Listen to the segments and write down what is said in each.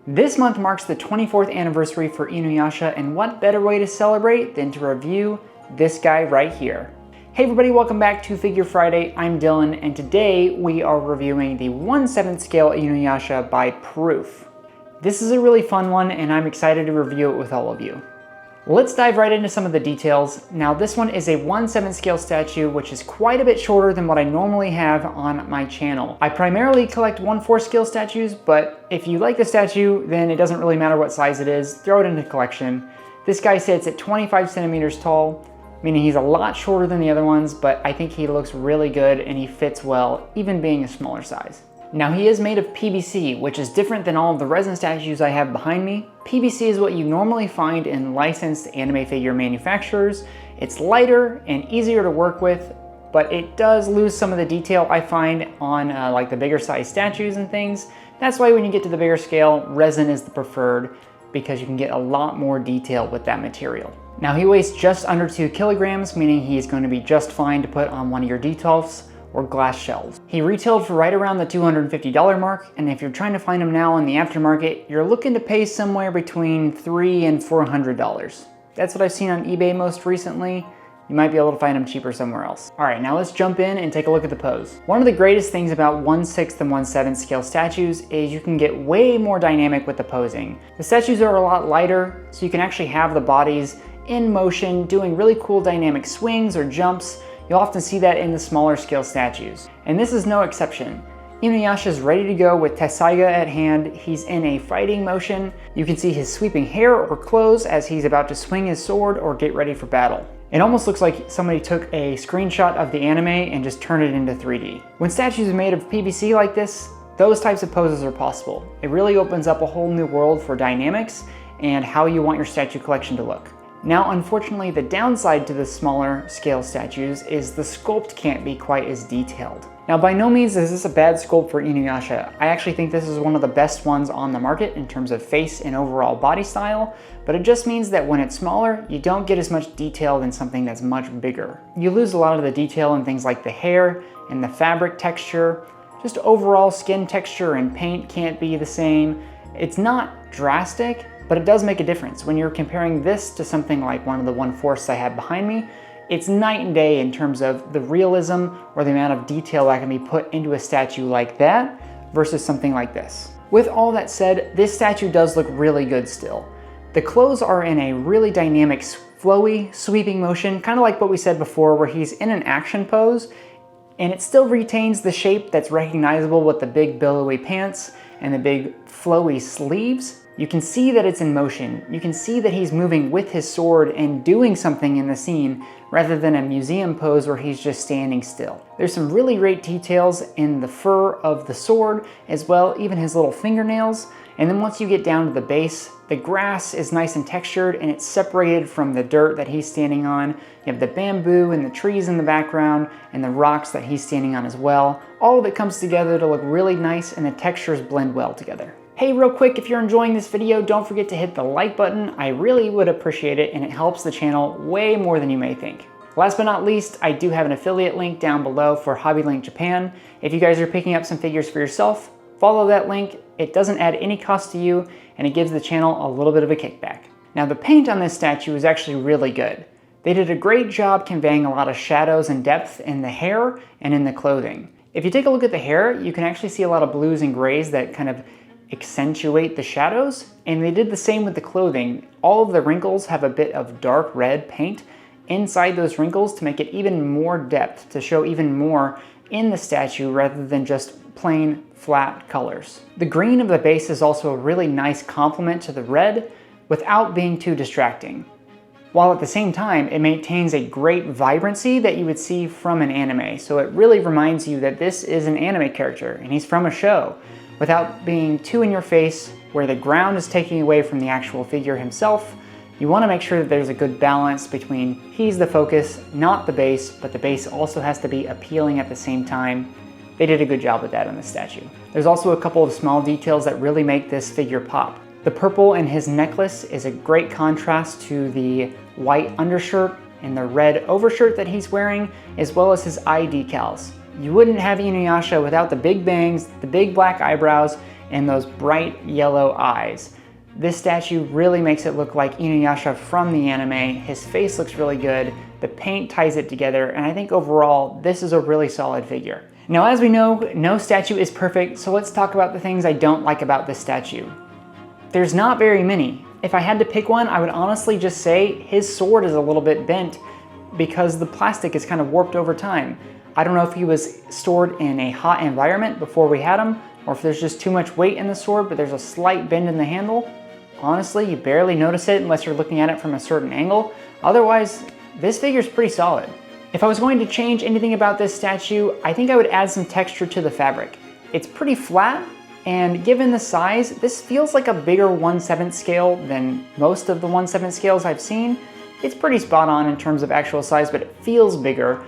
This month marks the 24th anniversary for Inuyasha, and what better way to celebrate than to review this guy right here. Hey everybody, welcome back to Figure Friday. I'm Dylan, and today we are reviewing the 1/7 scale Inuyasha by Proof. This is a really fun one, and I'm excited to review it with all of you. Let's dive right into some of the details. Now this one is a 1/7 scale statue, which is quite a bit shorter than what I normally have on my channel. I primarily collect 1/4 scale statues, but if you like the statue, then it doesn't really matter what size it is, throw it in the collection. This guy sits at 25 centimeters tall, meaning he's a lot shorter than the other ones, but I think he looks really good and he fits well, even being a smaller size. Now he is made of PVC, which is different than all of the resin statues I have behind me. PVC is what you normally find in licensed anime figure manufacturers. It's lighter and easier to work with, but it does lose some of the detail I find on like the bigger size statues and things. That's why when you get to the bigger scale, resin is the preferred because you can get a lot more detail with that material. Now he weighs just under 2 kilograms, meaning he's going to be just fine to put on one of your detolfs or glass shelves. He retailed for right around the $250 mark, and if you're trying to find him now in the aftermarket, you're looking to pay somewhere between $300 and $400. That's what I've seen on eBay most recently. You might be able to find them cheaper somewhere else. All right, now let's jump in and take a look at the pose. One of the greatest things about 1/6 and 1/7 scale statues is you can get way more dynamic with the posing. The statues are a lot lighter, so you can actually have the bodies in motion, doing really cool dynamic swings or jumps. You'll often see that in the smaller scale statues. And this is no exception. Inuyasha is ready to go with Tessaiga at hand. He's in a fighting motion. You can see his sweeping hair or clothes as he's about to swing his sword or get ready for battle. It almost looks like somebody took a screenshot of the anime and just turned it into 3D. When statues are made of PVC like this, those types of poses are possible. It really opens up a whole new world for dynamics and how you want your statue collection to look. Now, unfortunately, the downside to the smaller scale statues is the sculpt can't be quite as detailed. Now, by no means is this a bad sculpt for Inuyasha. I actually think this is one of the best ones on the market in terms of face and overall body style, but it just means that when it's smaller, you don't get as much detail than something that's much bigger. You lose a lot of the detail in things like the hair and the fabric texture. Just overall skin texture and paint can't be the same. It's not drastic, but it does make a difference. When you're comparing this to something like one of the 1/4s I have behind me, it's night and day in terms of the realism or the amount of detail that can be put into a statue like that versus something like this. With all that said, this statue does look really good still. The clothes are in a really dynamic, flowy, sweeping motion, kind of like what we said before, where he's in an action pose, and it still retains the shape that's recognizable with the big billowy pants and the big flowy sleeves. You can see that it's in motion. You can see that he's moving with his sword and doing something in the scene rather than a museum pose where he's just standing still. There's some really great details in the fur of the sword as well, even his little fingernails. And then once you get down to the base, the grass is nice and textured and it's separated from the dirt that he's standing on. You have the bamboo and the trees in the background and the rocks that he's standing on as well. All of it comes together to look really nice and the textures blend well together. Hey, real quick, if you're enjoying this video, don't forget to hit the like button. I really would appreciate it, and it helps the channel way more than you may think. Last but not least, I do have an affiliate link down below for HobbyLink Japan. If you guys are picking up some figures for yourself, follow that link. It doesn't add any cost to you, and it gives the channel a little bit of a kickback. Now, the paint on this statue is actually really good. They did a great job conveying a lot of shadows and depth in the hair and in the clothing. If you take a look at the hair, you can actually see a lot of blues and grays that kind of accentuate the shadows, and they did the same with the clothing. All of the wrinkles have a bit of dark red paint inside those wrinkles to make it even more depth, to show even more in the statue rather than just plain flat colors. The green of the base is also a really nice complement to the red without being too distracting, while at the same time it maintains a great vibrancy that you would see from an anime. So it really reminds you that this is an anime character and he's from a show, without being too in your face where the ground is taking away from the actual figure himself. You want to make sure that there's a good balance between he's the focus, not the base, but the base also has to be appealing at the same time. They did a good job with that on the statue. There's also a couple of small details that really make this figure pop. The purple in his necklace is a great contrast to the white undershirt and the red overshirt that he's wearing, as well as his eye decals. You wouldn't have Inuyasha without the big bangs, the big black eyebrows, and those bright yellow eyes. This statue really makes it look like Inuyasha from the anime. His face looks really good, the paint ties it together, and I think overall this is a really solid figure. Now, as we know, no statue is perfect, so let's talk about the things I don't like about this statue. There's not very many. If I had to pick one, I would honestly just say his sword is a little bit bent because the plastic is kind of warped over time. I don't know if he was stored in a hot environment before we had him, or if there's just too much weight in the sword, but there's a slight bend in the handle. Honestly, you barely notice it unless you're looking at it from a certain angle. Otherwise, this figure's pretty solid. If I was going to change anything about this statue, I think I would add some texture to the fabric. It's pretty flat, and given the size, this feels like a bigger 1/7 scale than most of the 1/7 scales I've seen. It's pretty spot on in terms of actual size, but it feels bigger,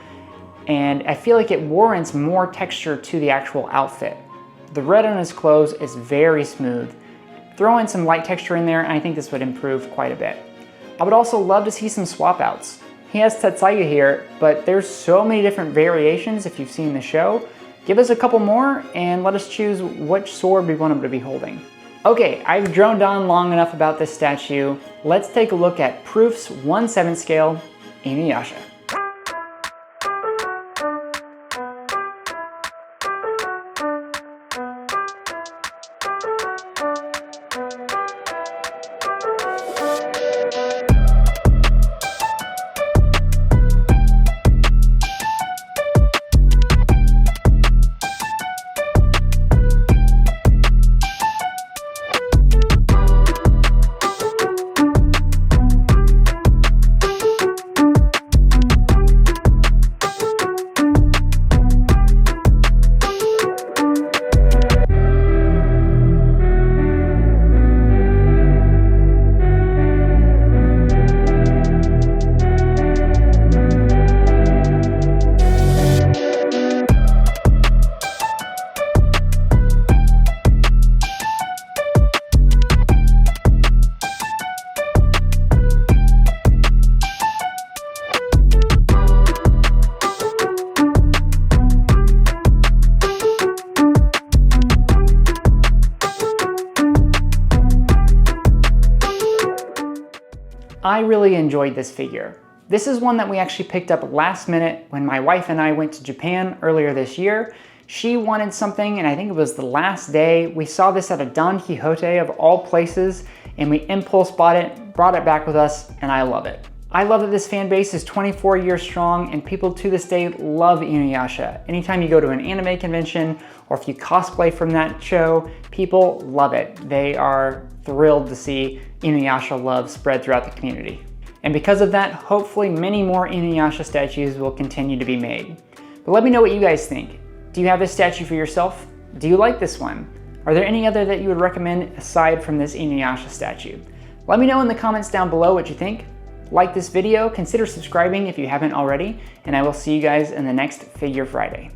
and I feel like it warrants more texture to the actual outfit. The red on his clothes is very smooth. Throw in some light texture in there, and I think this would improve quite a bit. I would also love to see some swap outs. He has Tetsaiga here, but there's so many different variations if you've seen the show. Give us a couple more and let us choose which sword we want him to be holding. Okay, I've droned on long enough about this statue. Let's take a look at Proof's 1/7 scale Inuyasha. I really enjoyed this figure. This is one that we actually picked up last minute when my wife and I went to Japan earlier this year. She wanted something, and I think it was the last day. We saw this at a Don Quixote of all places, and we impulse bought it, brought it back with us, and I love it. I love that this fan base is 24 years strong, and people to this day love Inuyasha. Anytime you go to an anime convention, or if you cosplay from that show, people love it. They are thrilled to see Inuyasha love spread throughout the community. And because of that, hopefully many more Inuyasha statues will continue to be made. But let me know what you guys think. Do you have this statue for yourself? Do you like this one? Are there any other that you would recommend aside from this Inuyasha statue? Let me know in the comments down below what you think. Like this video, consider subscribing if you haven't already, and I will see you guys in the next Figure Friday.